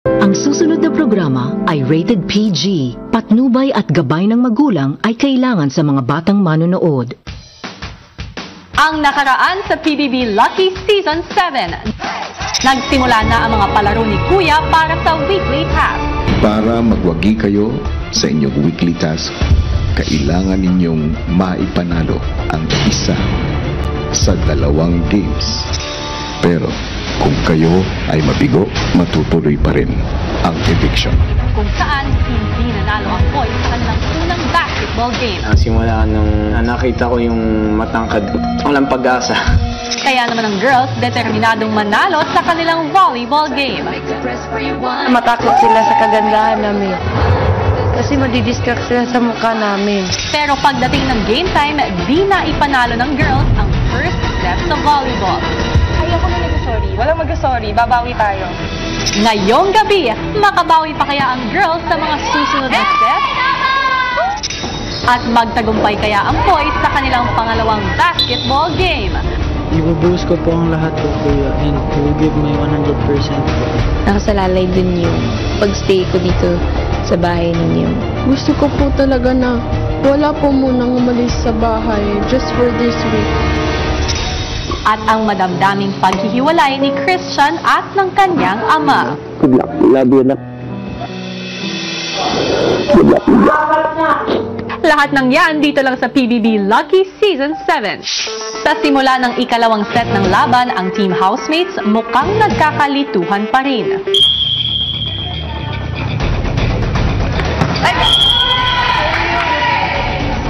Ang susunod na programa ay rated PG. Patnubay at gabay ng magulang ay kailangan sa mga batang manonood. Ang nakaraan sa PBB Lucky Season 7. Nagsimula na ang mga palaro ni Kuya para sa weekly task. Para magwagi kayo sa inyong weekly task, kailangan ninyong maipanalo ang isa sa 2 games. Pero kung kayo ay mabigo, matutuloy pa rin ang eviction. Kung saan hindi nanalo ang boys sa kanilang unang basketball game. Simula nung nakita ko yung matangkad, walang pag-asa. Kaya naman ang girls determinadong manalo sa kanilang volleyball game. Matakot sila sa kagandahan namin. Kasi madidistract sila sa mukha namin. Pero pagdating ng game time, di na ipanalo ng girls ang first set sa volleyball. Ayoko na mag-sorry. Walang mag-sorry. Babawi tayo. Ngayong gabi, makabawi pa kaya ang girls sa mga susunod na set? At magtagumpay kaya ang boys sa kanilang pangalawang basketball game? Ibubuhos ko po ang lahat ko, Kuya, and I will give my 100%. Nakasalalay din yung pagstay ko dito sa bahay ninyo. Gusto ko po talaga na wala po munang umalis sa bahay just for this week. At ang madamdaming paghihiwalay ni Christian at ng kanyang ama. Good luck. Love you, love. Good luck. Lahat ng yan dito lang sa PBB Lucky Season 7. Sa simula ng ikalawang set ng laban, ang team housemates mukhang nagkakalituhan pa rin.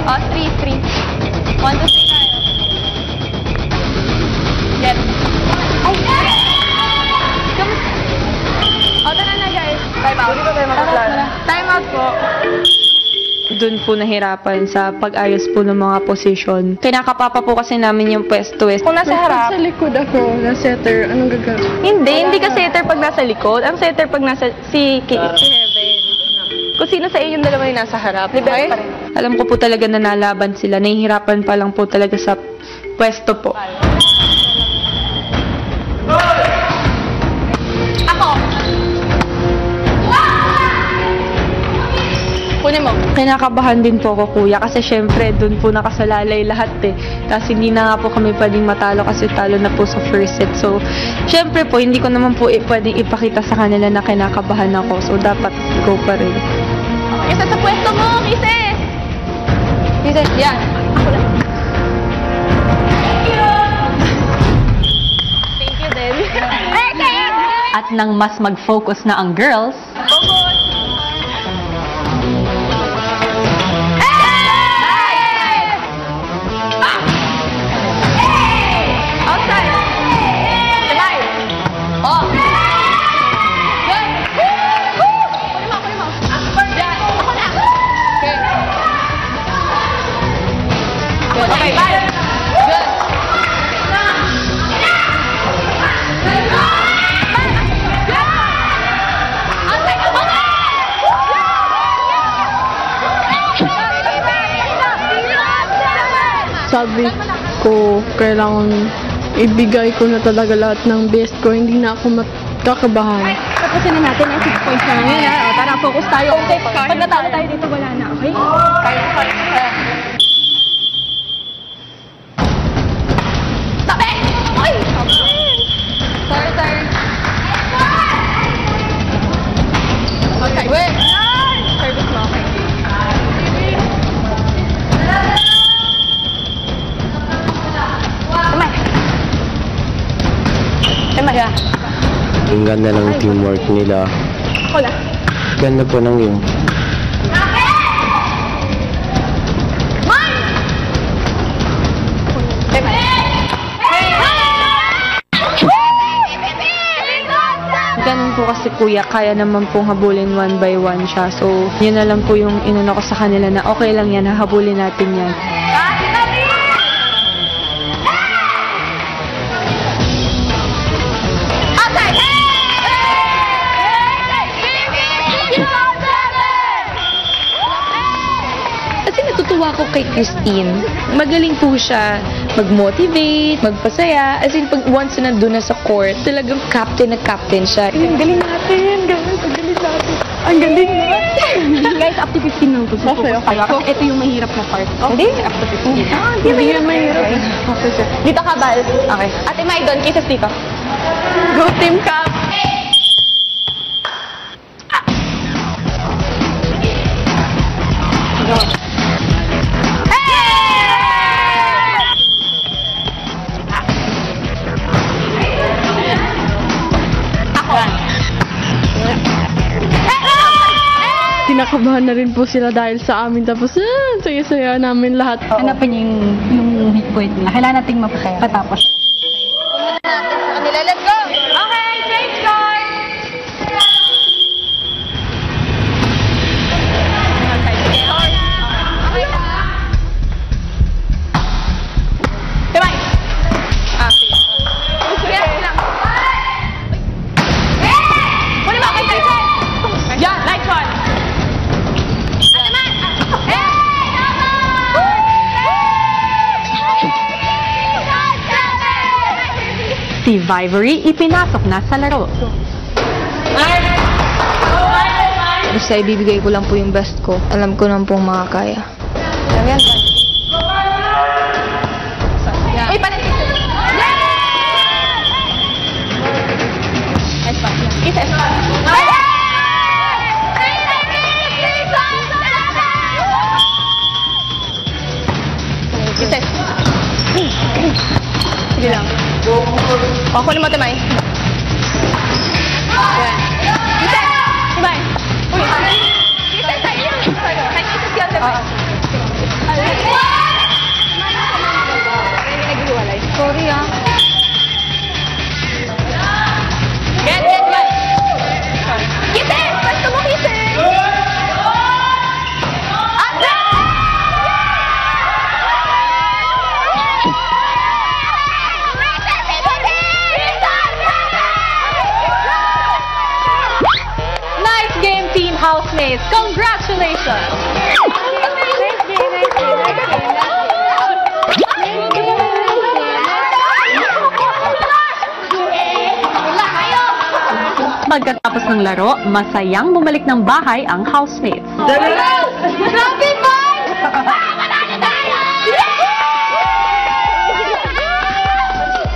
Oh, 3-3. 1-2 tayo. Yes. Ay! O, tara na guys. Time out. Hindi ko tayo makaplano. Time out po. Doon po nahirapan sa pag-ayos po ng mga posisyon. Kinakapapa po kasi namin yung pwesto eh. Kung nasa harap. Sa likod ako, na setter, anong gagawin? Hindi ka setter pag nasa likod. Ang setter pag nasa si Heaven. Kung sino sa inyong dalawa yung nasa harap. Okay? Alam ko po talaga na nalaban sila. Nahihirapan pa lang po talaga sa pwesto po. Ako! Kunin mo. Kinakabahan din po ako, Kuya, kasi syempre doon po nakasalalay lahat eh. Kasi hindi na nga po kami pwedeng matalo kasi talo na po sa first set. So, syempre po, hindi ko naman po pwedeng ipakita sa kanila na kinakabahan ako. So, dapat go pa rin. Isa sa pwesto mo, Mises! Mises, yan. Ako lang. Thank you din. At nang mas mag-focus na ang girls, Okay, bye! Good! Sabi ko, kailangan ibigay ko na talaga lahat ng best ko. Hindi na ako magkakabahan. Tapusin na natin ang 6 points na ngayon. O, tara, focus tayo. Pag natalo tayo dito, wala na, okay? Kaya. Tabi! Uy! Sorry. Okay, wait! Service mo, okay. Emma. Ang ganda ng teamwork nila. Hola. Ganda po ng game. Ganun po kasi, Kuya, kaya naman pong habulin 1 by 1 siya. So, yun na lang po yung inuna ko sa kanila na okay lang yan, hahabulin natin yan. Kasi natutuwa ko kay Christine. Magaling po siya mag-motivate, magpasaya. As in, pag once na nandun na sa court, talagang captain na captain siya. Galing natin, guys. galing. Guys, up to 15 lang po. Okay. Kasi ito yung mahirap na part. Hindi? Up to 15. Hindi yan mahirap. Dito ka, Bal. Okay. Ate Mai doon, kisses dito. Go Team Cap! Go. Kinakabahan na rin po sila dahil sa amin. Tapos, saya-saya namin lahat. Hanapin niyo yung weak point nila. Kailangan nating mapatapos. Let's go! Okay, change card! Diba? Sige. Yes lang. Muli mo, okay, yan, light one. Si Vivory ipinasok na sa laro. Basta ibibigay ko lang po yung best ko. Alam ko naman pong makakaya. Uy, palit! Isa. Sige lang. O, kunin mo ito, May. Yan. Isa! May! Uy! Isa sa iyo! Kahit isa siya sa May. Sorry ah. Get! Kisses! Basta mo kisses! Nice game, Team Housemates! Congratulations! Pagkatapos ng laro, masayang bumalik ng bahay ang housemates. Grabe, boy! Manalo tayo!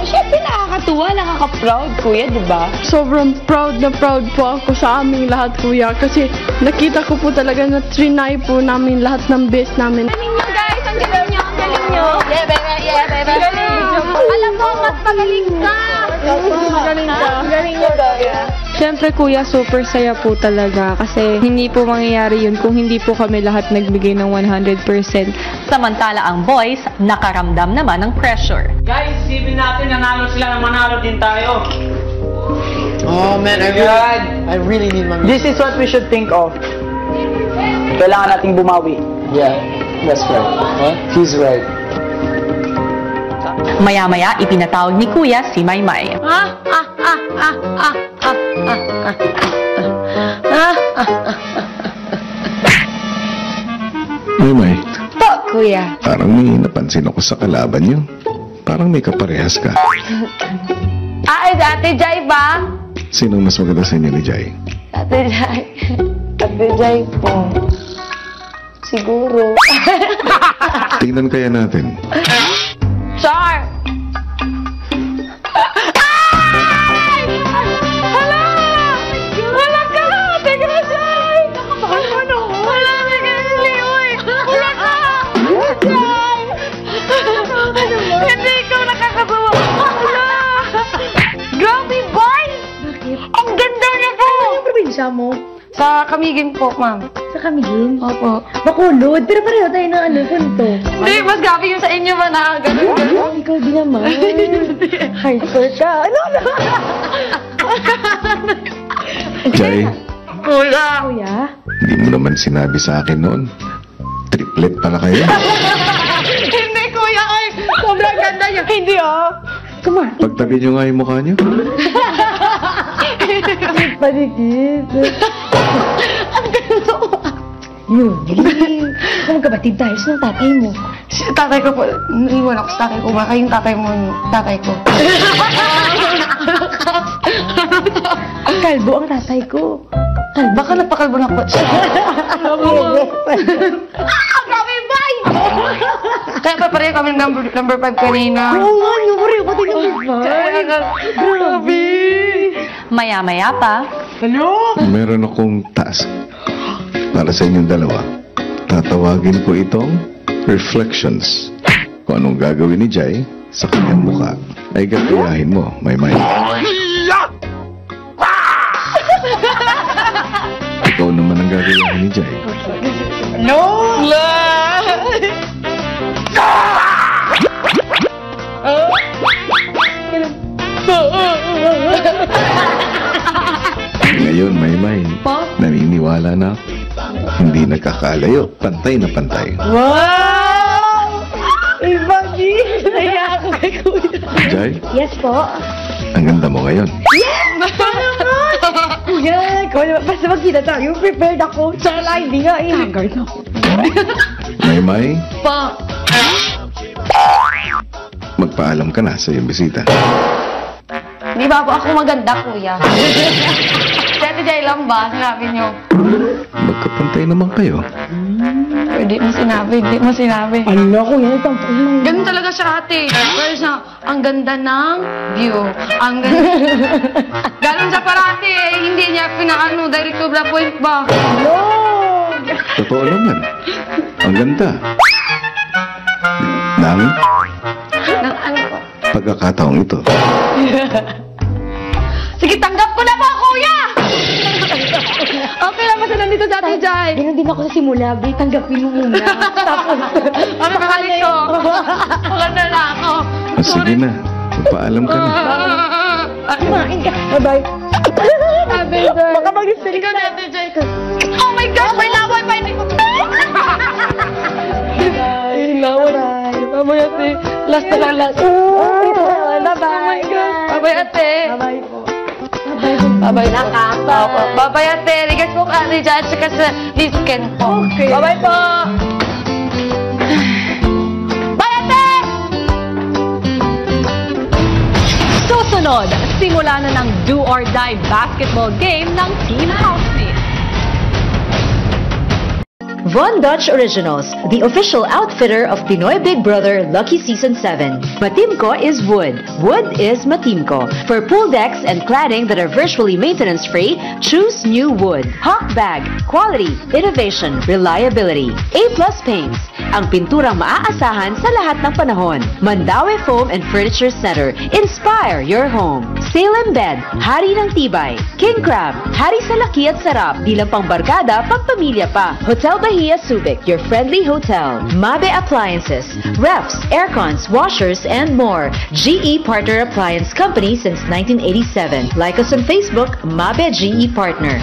Siyempre nakakatuwa, nakaka-proud, kuya, di ba? Sobrang proud na proud po ako sa aming lahat, kuya. Kasi nakita ko po talaga na trinay po namin lahat ng best namin. Galing nyo, guys! Ang galing nyo! Ang galing nyo! Yeah, baby! Galing! Alam mo, mas magaling ka! Magaling ka. Galing nyo, kuya. Siyempre kuya, super saya po talaga kasi hindi po mangyayari yun kung hindi po kami lahat nagbigay ng 100%. Samantala ang boys, nakaramdam naman ng pressure. Guys, isipin natin, nanalo sila, manalo din tayo. Oh man, I really need my This is what we should think of. Kailangan nating bumawi. Yeah, that's right. Huh? He's right. Maya-maya, ipinatawag ni Kuya si Maymay. May, Po, kuya. parang may napansin ako sa kalaban niyo. Parang may kaparehas ka. Ay, Ate Jai ba? Sinong mas maganda sa inyo ni Jai? Ate Jai. Ate Jai po. Siguro. Tingnan kaya natin. Char! Hindi ikaw nakakagawa. Grabe, boy! Ang ganda niya po! Anong probinsya mo? Sa Camiguin po, ma'am. Sa Camiguin? Opo. Bacolod, pero pareho tayo ng punto. Hindi, mas grabe yung sa inyo ba na ganun. Ikaw din naman. Hardcore ka. Ano? Jai, Kuya. Kuya? hindi mo naman sinabi sa akin noon. Triplet pala kayo. Hindi, kuya. Ay, sobrang ganda niya. Hindi, oh. Come on. Pagtabi niyo nga yung mukha niyo. Paligid. Ang ganda. Yun. Kung magkabatid tayo, sino tatay mo? Si tatay ko po, naiwan ako sa tatay ko. Baka yung tatay mo, tatay ko. Kalbo ang tatay ko. Baka napakalbo na po. Grabe, bye! Kaya pa pareho kami number 5 kanina. Oo nga, yung pareho pati number 5. Grabe. Maya-maya pa, Meron akong task para sa inyong dalawa. Tatawagin ko itong Reflections. Kung anong gagawin ni Jai sa kanyang mukha ay gagayahin mo, Maymay. Ikaw naman ang gagayahin ni Jai. Ngayon, Maymay, naniniwala na ako. Hindi nakakalayo, pantay na pantay. Wow! Ibagi! Naya ako kay Kuya. Jai, Yes po. ang ganda mo ngayon. Yeah, Kuya, basta magkita tayo. Prepared ako. Tsaka hindi nga eh. Haggard ako. Maymay, Pa! magpaalam ka na sa iyong bisita. Di ba po ako maganda, Kuya? Dati Jai lang ba? Sinabi niyo. Magkapantay naman kayo. Hindi mo sinabi. Ano, Kuya? Ito. Ganun talaga siya, ate. First na, ang ganda ng view. Ang ganda. Ganun siya parati eh. Hindi niya pinaano, direct to the point ba? Totoo naman. Ang ganda. Nang Nang ano po? pagkakataong ito. Sige, tanggap ko na po, Kuya! Okay lang basta nandito sa ate Jai. Ganun din ako sa simula, Bri. Tanggapin mo muna. Tapos, Ano kakalito? Maganda na ako. Sige na, magpaalam ka na. kumain ka. Bye-bye. Baka mag-spell Ikaw na, ate Jai. Oh my gosh, may laway pa hindi ko. Bye-bye, ate. Last na lang, last. Bye-bye. Bye-bye, ate. Bye-bye po. Bye-bye po. Bye-bye, ate. Regards po ka, ate Jai, at saka sa Lisken po. Okay. Bye-bye po. Bye, ate! susunod, simula na ng do or die basketball game ng Team Housemates. Von Dutch Originals, the official outfitter of Pinoy Big Brother Lucky Season 7. Matimco is wood. Wood is Matimco. For pool decks and cladding that are virtually maintenance-free, choose new wood. Hawk Bag, quality, innovation, reliability. A-plus paints, ang pinturang maaasahan sa lahat ng panahon. Mandaue Foam and Furniture Center, inspire your home. Salem Bed, hari ng tibay. King Crab, hari sa laki at sarap, di lang pang barkada, pagpamilya pa. Hotel Bahia Subic, your friendly hotel. Mabe Appliances, refs, aircons, washers, and more. GE Partner Appliance Company since 1987. Like us on Facebook, Mabe GE Partner.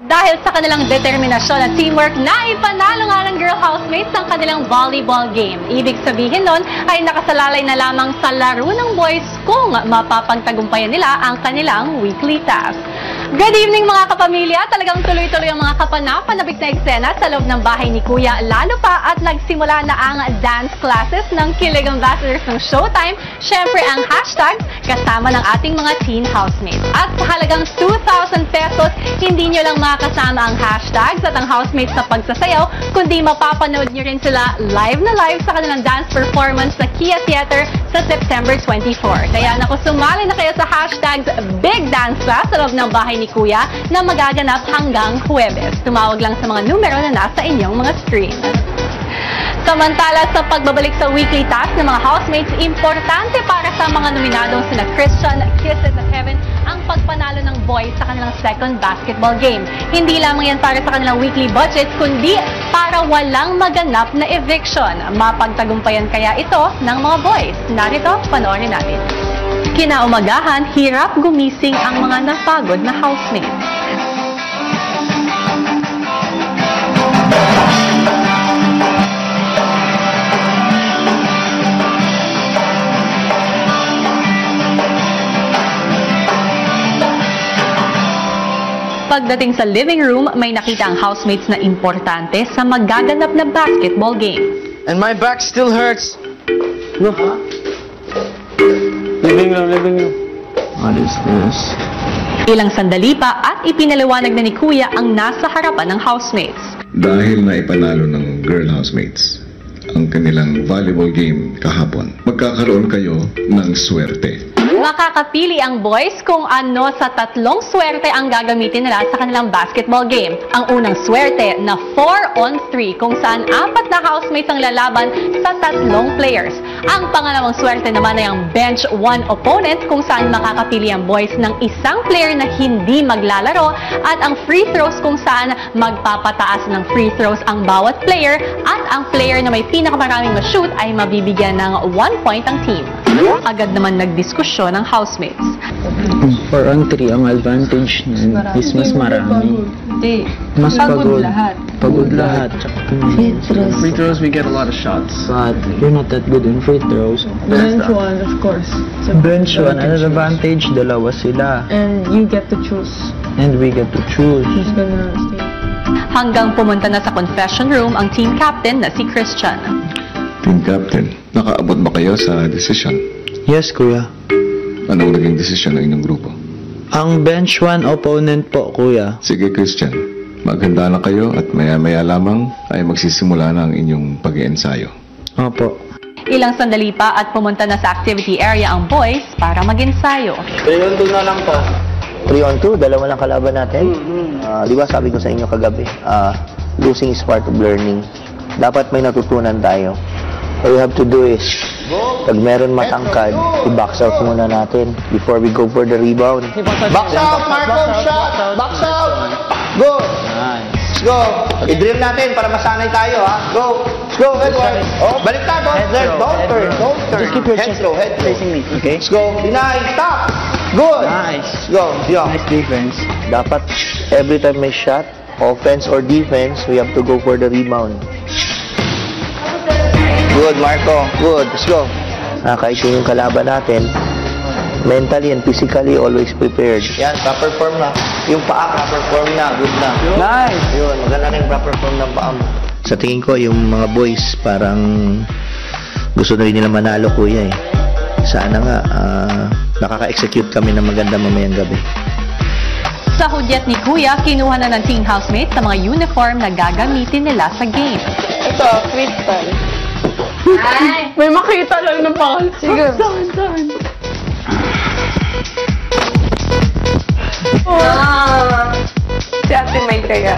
Dahil sa kanilang determinasyon at teamwork, naipanalo nga ng Girl Housemates ang kanilang volleyball game. Ibig sabihin nun ay nakasalalay na lamang sa laro ng boys kung mapapagtagumpayan nila ang kanilang weekly task. Good evening mga kapamilya! Talagang tuloy-tuloy ang mga kapanapanabik na eksena sa loob ng bahay ni Kuya, lalo pa at nagsimula na ang dance classes ng Kilig Ambassadors ng Showtime. Siyempre ang hashtag kasama ng ating mga teen housemates. At sa halagang 2,000 pesos, hindi nyo lang makakasama ang hashtags at ang housemates sa pagsasayaw, kundi mapapanood nyo rin sila live na live sa kanilang dance performance sa Kia Theater sa September 24. Kaya naku, sumali na kayo sa hashtags Big Dance Class sa loob ng bahay ni Kuya na magaganap hanggang Huwebes. Tumawag lang sa mga numero na nasa inyong mga screen. Samantala sa pagbabalik sa weekly task ng mga housemates, importante para sa mga nominadong sina Christian, Kisses at Heaven ang pagpanalo ng boys sa kanilang second basketball game. Hindi lamang yan para sa kanilang weekly budget, kundi para walang maganap na eviction. Mapagtagumpayan kaya ito ng mga boys. Narito, panoorin natin. Kinaumagahan, hirap gumising ang mga napagod na housemates. Pagdating sa living room, may nakita ang housemates na importante sa magaganap na basketball game. And my back still hurts. Living room, living room. What is this? Ilang sandali pa at ipinaliwanag na ni Kuya ang nasa harapan ng housemates. Dahil na ipanalo ng girl housemates ang kanilang volleyball game kahapon, magkakaroon kayo ng swerte. Makakapili ang boys kung ano sa tatlong swerte ang gagamitin nila sa kanilang basketball game. Ang unang swerte na 4-on-3 kung saan 4 na housemates ang lalaban sa tatlong players. Ang pangalawang swerte naman ay ang bench 1 opponent kung saan makakapili ang boys ng isang player na hindi maglalaro at ang free throws kung saan magpapataas ng free throws ang bawat player at ang player na may pinakamaraming ma-shoot ay mabibigyan ng 1 point ang team. Agad naman nagdiskusyon ng housemates. 4-on-3 ang advantage niyan is mas marami. Mas pagod lahat. Pagod lahat. Free throws, we get a lot of shots. But you're not that good in free throws. Bench 1, of course. Bench 1, an advantage, dalawa sila. And you get to choose. And we get to choose. Who's gonna stay? Hanggang pumunta na sa confession room ang team captain na si Christian. Team Captain, nakaabot ba kayo sa decision? Yes, Kuya. Anong naging decision ng inyong grupo? Ang bench 1 opponent po, Kuya. Sige, Christian. Maghanda na kayo at maya-maya lamang ay magsisimula na ang inyong pag-iensayo. Opo. Ilang sandali pa at pumunta na sa activity area ang boys para mag-ensayo. 3-on-2 na lang po. 3-on-2, dalawa lang kalaban natin. Di ba sabi ko sa inyo kagabi, losing is part of learning. Dapat may natutunan tayo. What we have to do is, pag meron matangkad, i-box out muna natin before we go for the rebound. Box out, Marco! Shot! Box out! Go! Let's go! I-drill natin para masanay tayo, ha? Go! Let's go, Edward! Baliktad, don't turn! Don't turn! Don't turn! Just keep your head throw, head throw. facing me, okay? Let's go! Deny! Stop! Good! Nice. Let's go! Yeah. Nice defense. Dapat, every time may shot, offense or defense, we have to go for the rebound. Good, Marco. Good. Let's go. Kahit yun yung kalaban natin, mentally and physically always prepared. Yan, proper form na. Yung paa, proper form na. Good na. Nice! Yun, maganda na yung proper form ng paa mo. Sa tingin ko, yung mga boys, parang gusto na rin nila manalo, Kuya, eh. Sana nga, nakaka-execute kami ng maganda mamayang gabi. Sa hudyat ni Kuya, kinuha na ng team housemates sa mga uniform na gagamitin nila sa game. Ito, crystal. May makita lang ng pangalan. Sige. Saan? Si Ate May kaya.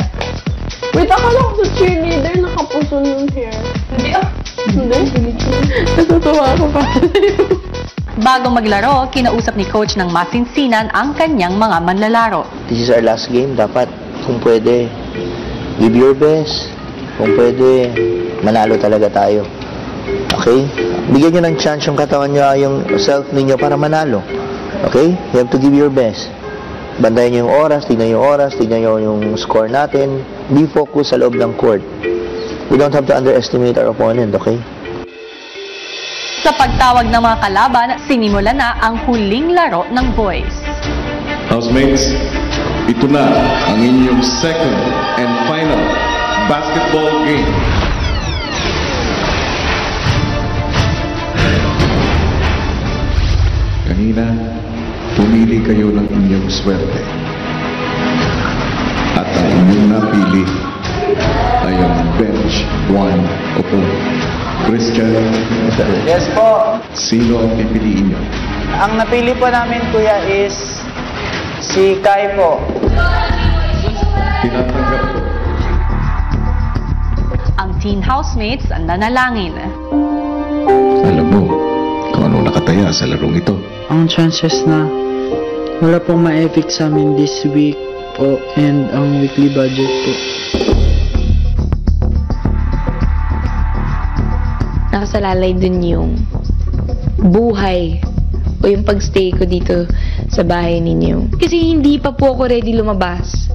Wait, akala ko sa cheerleader nakapuson yung hair. Hindi Hindi? Natutuwa ako pa sa'yo. Bago maglaro, kinausap ni Coach ng masinsinan ang kanyang mga manlalaro. This is our last game. Dapat, kung pwede, give your best. Kung pwede, manalo talaga tayo. Okay? Bigyan nyo ng chance yung katawan nyo, yung self ninyo para manalo. Okay? You have to give your best. Bandayan nyo yung oras, tignan nyo yung score natin. Be focused sa loob ng court. We don't have to underestimate our opponent, okay? Sa pagtawag ng mga kalaban, sinimula na ang huling laro ng boys. Housemates, ito na ang inyong second and final basketball game. Kanina, pumili kayo ng inyong swerte. At ang inyong napili ay ang bench 1 opponent. Christian, Yes po. sino ang pipiliin nyo? Ang napili po namin, Kuya, is si Kai po. Tinatanggap ko. Ang teen housemates ang nanalangin. Alam mo kung ano nakataya sa larong ito. Ang chances na wala pong ma-evict sa amin this week po and ang weekly budget po. Nakasalalay dun yung buhay o yung pagstay ko dito sa bahay ninyo. Kasi hindi pa po ako ready lumabas.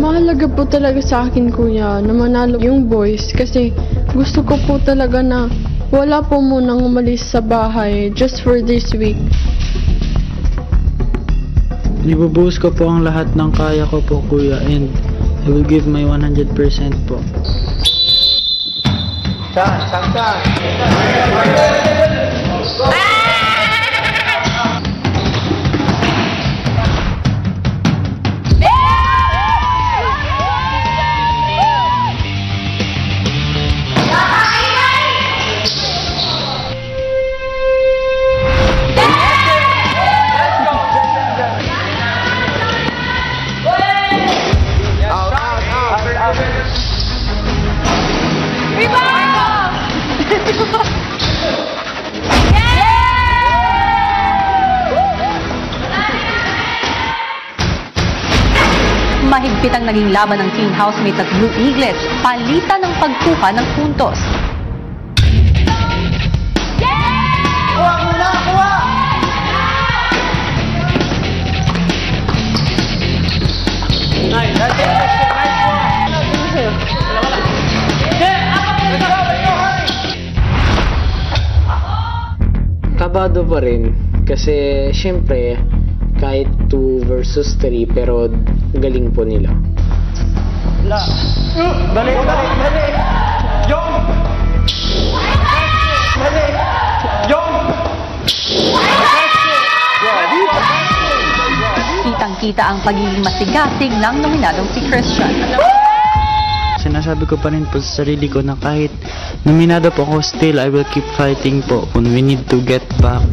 Mahalaga po talaga sa akin, Kuya, na manalo yung boys kasi gusto ko po talaga na wala po munang umalis sa bahay just for this week. Ibubuhos ko po ang lahat ng kaya ko po, Kuya, and I will give my 100% po. Mahigpit ang naging laban ng Teen Housemates at Blue Eaglets, palitan ng pagkuha ng puntos. Kuha muna! Kuha! Kabado pa rin. Kasi, syempre, kahit 2 versus 3, pero galing po nila. Balik! Yung! Balik! Yung! Kitang-kita ang pagiging masigasig ng nominadong si Christian. Sinasabi ko pa rin po sa sarili ko na kahit nominado po ako, still I will keep fighting po. Kung we need to get back,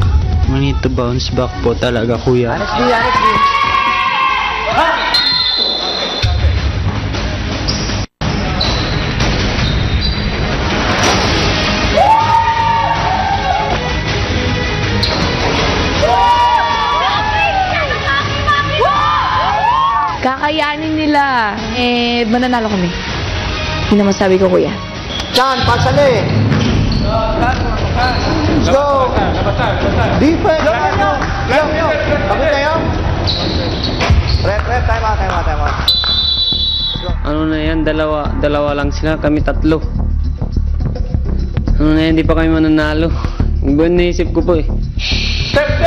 we need to bounce back po talaga, kuya. Kakayanin nila. Mananalo kami. Hindi naman sabi ko, kuya. Chan, pasali! Let's go! Defense! Kapit kayo? Rep, time out. Ano na yan, dalawa lang sila, kami 3. Ano na yan, hindi pa kami mananalo. Ang buwan naisip ko po eh. Step!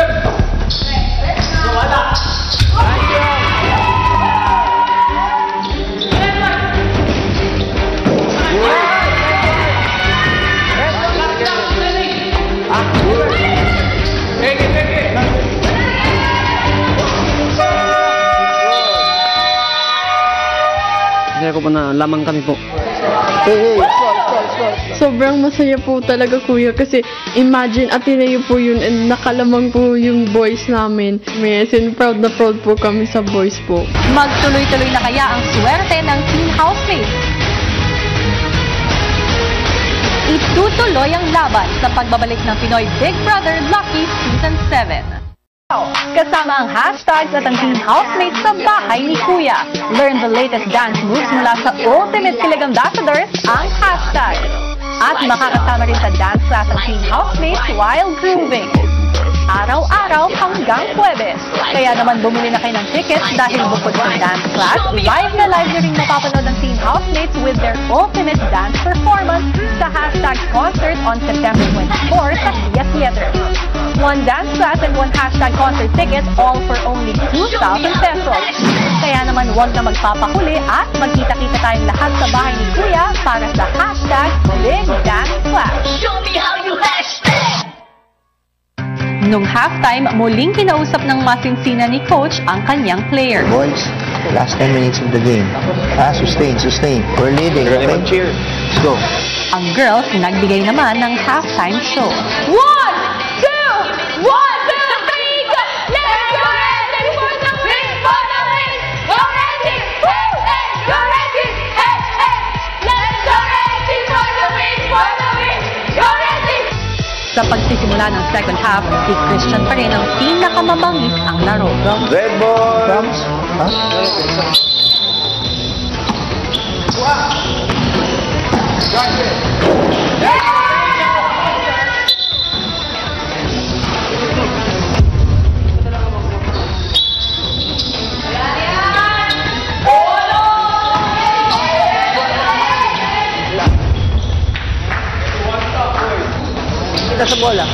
Wala! Kaya ko po na lamang kami po. Hey, Sobrang masaya po talaga, kuya, kasi imagine Ateneo po yun and nakalamang po yung boys namin. Yes, and proud na proud po kami sa boys po. Magtuloy-tuloy na kaya ang swerte ng Teen Housemates? Itutuloy ang laban sa pagbabalik ng Pinoy Big Brother Lucky Season 7. Kasama ang hashtags at ang Teen Housemates sa bahay ni Kuya. Learn the latest dance moves mula sa Ultimate Kilig Ambassadors, ang hashtag. At makakasama rin sa dance class ang Teen Housemates while grooving. Araw-araw hanggang Huwebes. Kaya naman bumili na kayo ng tickets dahil bukod sa dance class, live na rin mapapanood ng Teen Housemates with their ultimate dance performance sa hashtag concert on September 24 sa Kia Theater. 1 dance class and 1 hashtag concert ticket, all for only 2,000 pesos. Kaya naman huwag na magpapahuli at magkita-kita tayong lahat sa bahay ni Kuya para sa hashtag Big Dance Class. Show me how you hashtag! Nung halftime, muling kinausap ng masinsina ni Coach ang kanyang player. Boys, last 10 minutes of the game. Sustain. We're leading, okay? Cheer. Let's go. Ang girls nagbigay naman ng halftime show. 1, 2, 1, 2, 3, go! Let's go ready for the win, for the win! Go ready! Hey, hey! Go ready! Hey, hey! Let's go ready for the win, for the win! Go ready! Sa pagsisimula ng second half, si Christian pa rin ang pinakamabangis ang laro. Red ball! Drums? Huh? Kita sa bola.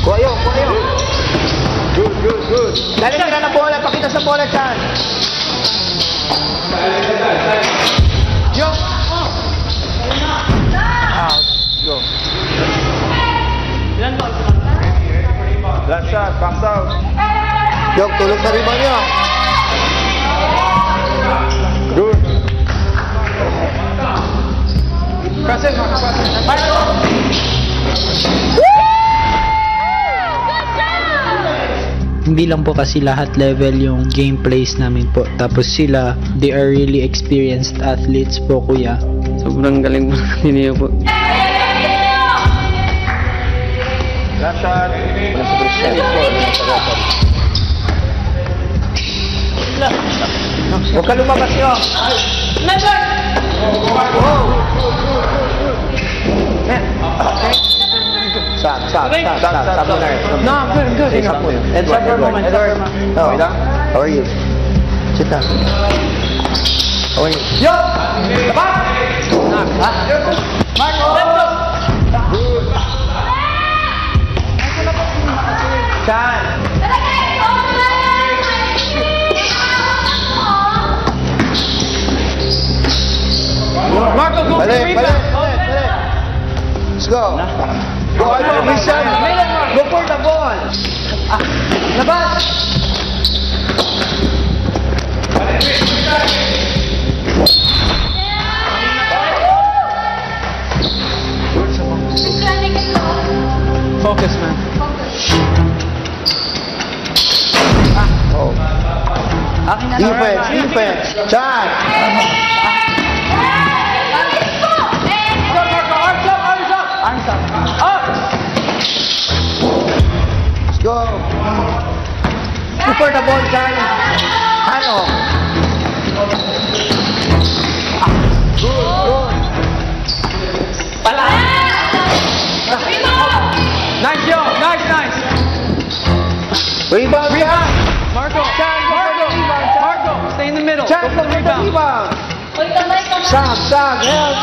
Kuha yun. Good. Dali nila na bola. Pakita sa bola, Chan. Yo! Out. Go. Last shot. Box out. Yok, tulog sa rebound niya. Good. Present, Hindi lang po kasi lahat level yung gameplays namin po. Tapos sila, they are really experienced athletes po, kuya. Sobrang galing po ninyo po. Last shot. Huwag ka lumabas nyo. Stop muna. No, good. Stop muna. Edward. How are you? Sit down. How are you? Yo! Dapat! Marco! Chan! Marco, go for the rebound! Let's go! Go for the ball! Labas! Focus, man. Oh. Defense! Chan! Arms up! Up! Let's go! Go for the ball, Chan! Ano? Good! Pala! Nice, yo! Nice! Rebound! Marco! Marco! Stay in the middle! Chan, Go for the rebound! Sag! Help!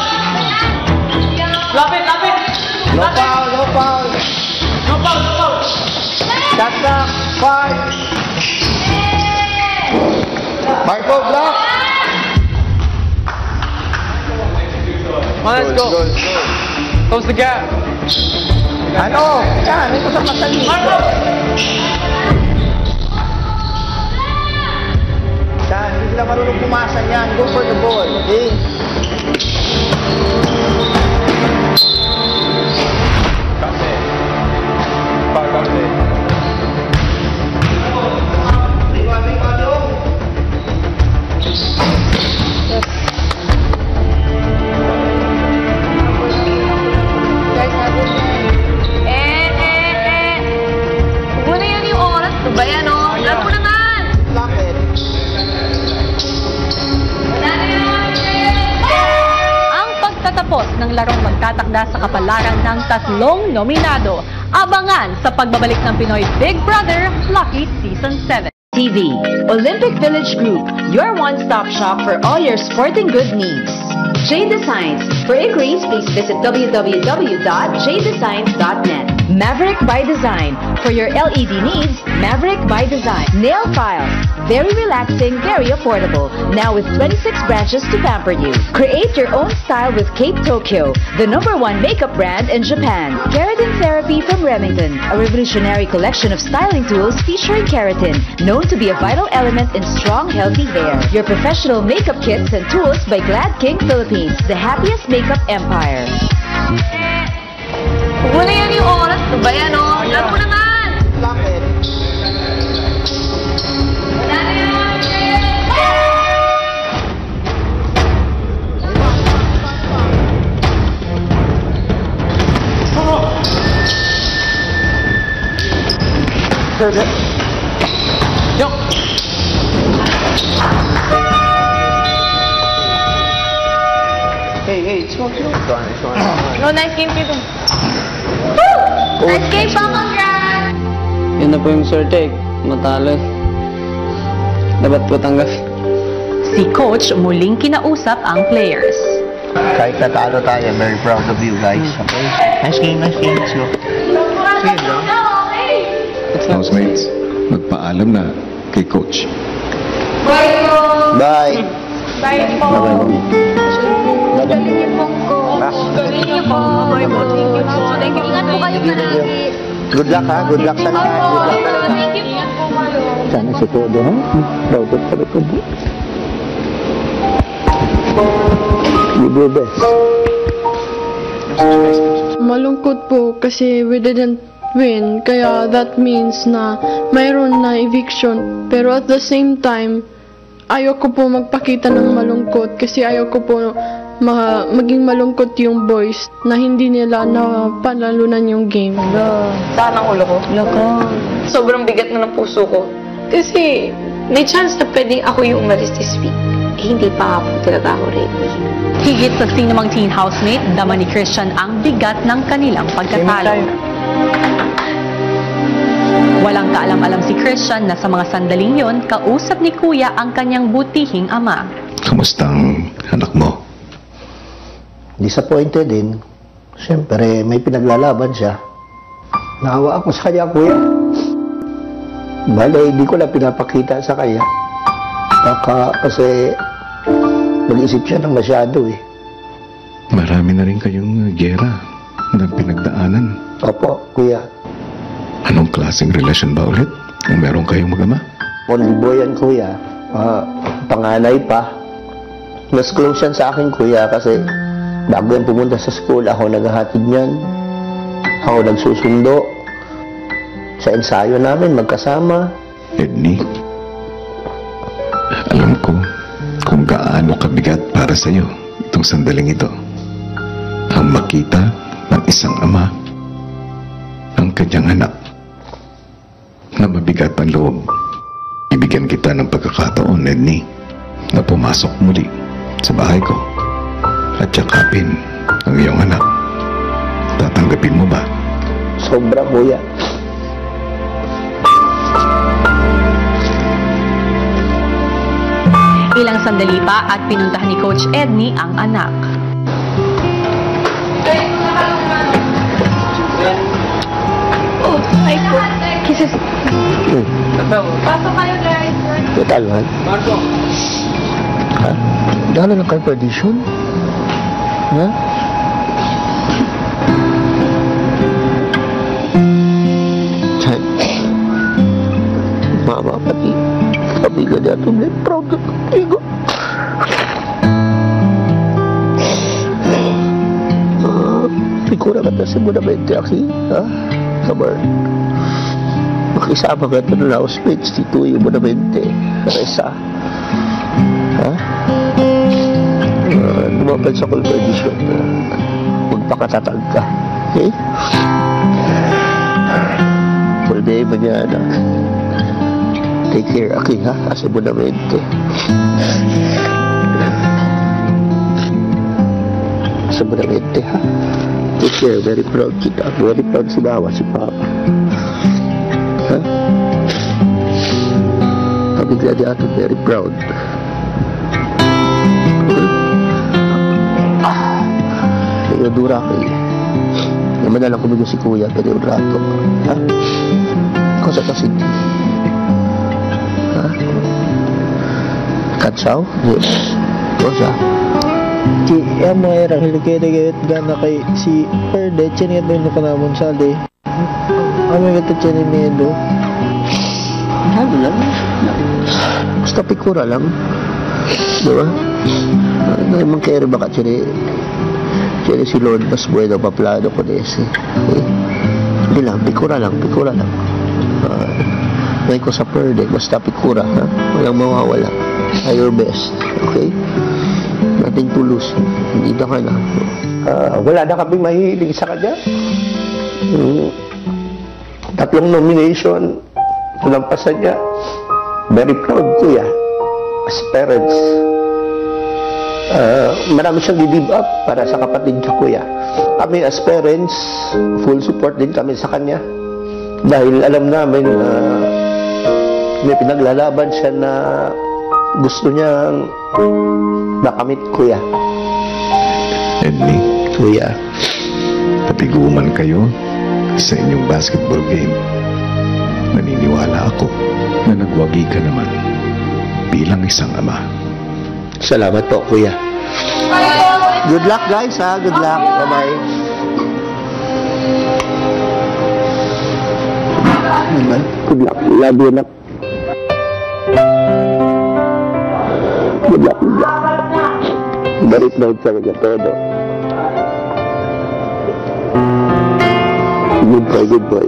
Lapit! No foul! No foul! That's not 5! Marco, block! Come on, let's go! Close the gap! Ano? Yan, ito sa pasali. Marco! Yan, hindi sila marunong pumasa niyan. Go for the ball, okay? Muna yan yung oras. Ito ba yan, oh? Alam mo naman! Bakit? Ang pagtatapos ng larong magtatakda sa kapalaran ng 3 nominado. Abangan sa pagbabalik ng Pinoy Big Brother Lucky Season 7. TV, Olympic Village Group, your one-stop shop for all your sporting goods needs. J Designs. For inquiries, please visit www.jdesigns.net. Maverick by Design. For your LED needs, Maverick by Design. Nail Files. Very relaxing, very affordable. Now with 26 branches to pamper you. Create your own style with Cape Tokyo, the #1 makeup brand in Japan. Keratin Therapy from Remington, a revolutionary collection of styling tools featuring keratin, known to be a vital element in strong, healthy hair. Your professional makeup kits and tools by Glad King Philippines, the happiest makeup empire. Muna yan yung oras. Ito ba yan, oh? Alam mo naman! Bakit? Yo! Hey, it's okay. No, nice game kayo dun. Nice game pa, congrats! Yun na po yung swerte. Matalo. Dapat po tanggap. Si Coach muling kinausap ang players. Kahit natalo tayo, I'm very proud of you guys. Okay? Nice game. Let's go. Housemates, magpaalam na kay Coach. Bye! Bye po. Bye-bye. Galing niyo po. Thank you po. Thank you. Ingat po kayo palagi. Good luck, ha? Good luck sa lahat. Good luck talaga. Thank you. Ingat po kayo. Sana si Todo, ha? Robot sa likod. Give your best. Malungkot po kasi we didn't win. Kaya that means na mayroon na eviction. Pero at the same time, ayoko po magpakita ng malungkot kasi ayoko po maging malungkot yung boys na hindi nila na panalunan yung game. Saan ang ulo ko? Sobrang bigat na ng puso ko. Kasi may chance na pwedeng ako yung umalis this week. Hindi pa po talaga ako ready. Higit sa sinumang teen housemate, dama ni Christian ang bigat ng kanilang pagkatalo. Walang kaalam-alam si Christian na sa mga sandaling yon, kausap ni Kuya ang kanyang butihing ama. Kamusta ang anak mo? Disappointed din. Siyempre, may pinaglalaban siya. Naawa ako sa kanya, Kuya. Bale, hindi ko lang pinapakita sa kanya. Baka kasi nag-isip siya ng masyado eh. Marami na rin kayong gera na pinagdaanan. Opo, Kuya. Anong klaseng relasyon ba ulit kung meron kayong mag-ama? Only boy yan, Kuya. Panganay pa. Mas close yan sa akin, Kuya, kasi bago yan pumunta sa school, ako naghahatid niyan. Ako nagsusundo. Sa ensayo namin, magkasama. Edney, alam ko kung gaano kabigat para sa iyo itong sandaling ito. Ang makita ng isang ama ang kanyang anak na mabigat ang loob. Ibigyan kita ng pagkakataon, Edney, na pumasok muli sa bahay ko at yakapin ang iyong anak. Tatanggapin mo ba? Sobra, Kuya. Ilang sandali pa at pinuntahan ni Coach Edney ang anak. Oh, hi po. Kisses. Pasok kayo, guys. Total, man. Ha? Dahil lang kayo perdition? Ha? Mama, pati kabiga niya ito, may proud ka kapigo. Figura ka na seguramente aki, ha? Sabar. Makisama ka ito na housemates dito yung Bonamente. Resa. Ha? Lumapit sa conversation na magpakatatag ka. Okay? Full day ba niya na? Take care, aki, ha? Asa Bonamente. Sa Bonamente, ha? Take care, very proud kita. Very proud si Bawa, si Papa. Ha? Kami glad ato, very proud. Dura kayo. Naman na lang kumigo si Kuya, pero yung rato. Ha? Ikaw sa kasindi. Ha? Katsaw? Yes. Ikaw sa? Ci, yung mga erang hiligay-ligayot gana kay si Perde, chinig mo ka naman sali. Kami gata chinig medo. Ano lang? Basta pikura lang. Diba? Ano naman kaya baka chinig si Lord mas bueno paplado ko desi. Hindi lang, pikura lang. May ko sa Perde, basta pikura, ha? Walang mawawala. Try your best, okay? Nothing to lose. Hindi na ka na. Wala na kaming mahihilig sa kanya. 3 nomination. Nalampasan niya. Very proud, Kuya. As parents. Marami siyang give up para sa kapatid niya, Kuya. Kami as parents, full support din kami sa kanya. Dahil alam namin na may pinaglalaban siya na gusto niyang makamit, Kuya. Edney, Kuya. patiguman kayo sa inyong basketball game. Naniniwala ako na nagwagi ka naman bilang isang ama. Salamat po, Kuya. Good luck, guys, ha? Good luck. Bye-bye. Good luck. Love you, nak. Good luck. Very proud sa kanya, todo. Good boy, good boy.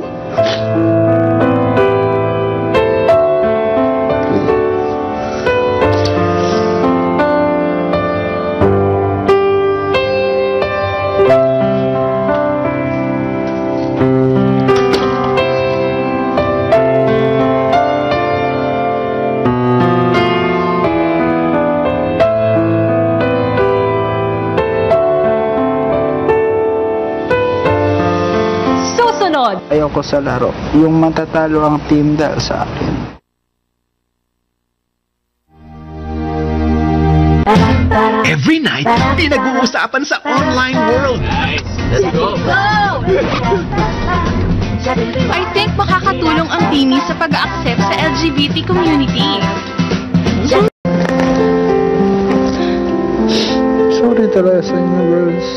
ayoko sa laro. Yung matatalo ang team dahil sa akin. Every night, pinag-uusapan sa online world. Nice. Let's go. I think makakatulong ang Timmy sa pag-accept sa LGBT community. Sorry talaga sa inyo, girls.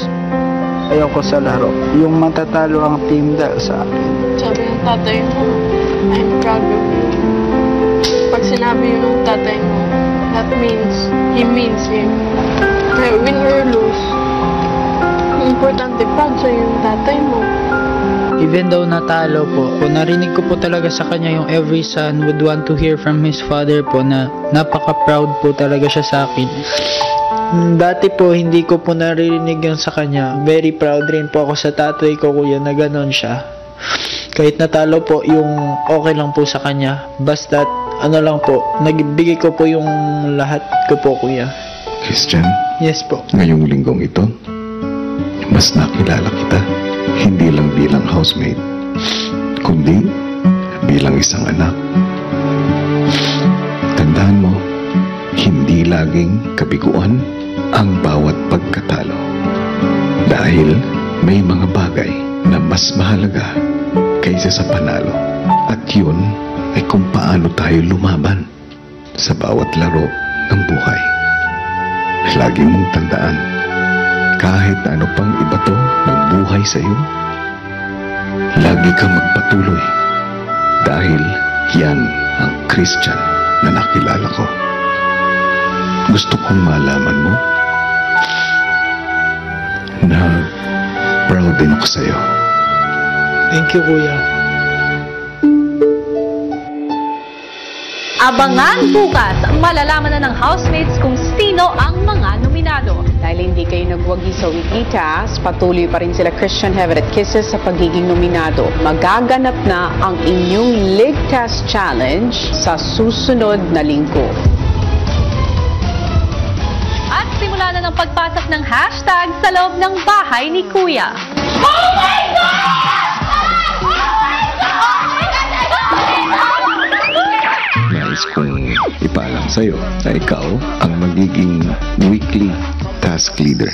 Ayoko sa laro. Yung matatalo ang team dahil sa akin. Sabi ng tatay mo, I'm proud of you. Pag sinabi yun ng tatay mo, that means, he means it. Kaya win or lose, importante proud sa'yo yung tatay mo. Even though natalo po, narinig ko po talaga sa kanya yung every son would want to hear from his father po na napaka-proud po talaga siya sa akin. Dati po, hindi ko po naririnig yun sa kanya. Very proud rin po ako sa tatay ko, kuya, na ganon siya. Kahit natalo po, yung okay lang po sa kanya. Basta, ano lang po, nagbigay ko po yung lahat ko po, kuya. Christian? Yes po. Ngayong linggong ito, mas nakilala kita. Hindi lang bilang housemate, kundi bilang isang anak. Tandaan mo, hindi laging kabiguan ang bawat pagkatalo. Dahil may mga bagay na mas mahalaga kaysa sa panalo. At yun ay kung paano tayo lumaban sa bawat laro ng buhay. Lagi mong tandaan, kahit ano pang ibato ng buhay sa iyo, lagi kang magpatuloy dahil yan ang Christian na nakilala ko. Gusto kong malaman mo na proud din ako sa iyo. Thank you, kuya. Abangan bukas, malalaman na ng housemates kung sino ang mga nominado. Dahil hindi kayo nagwagi sa weekly task, patuloy pa rin sila Christian Heaven at Kisses sa pagiging nominado. Magaganap na ang inyong League Task Challenge sa susunod na linggo. At simula na ng pagpasok ng hashtag sa loob ng bahay ni Kuya. Oh my God! Nais kong ipaalam sa'yo na ikaw ang magiging weekly task leader.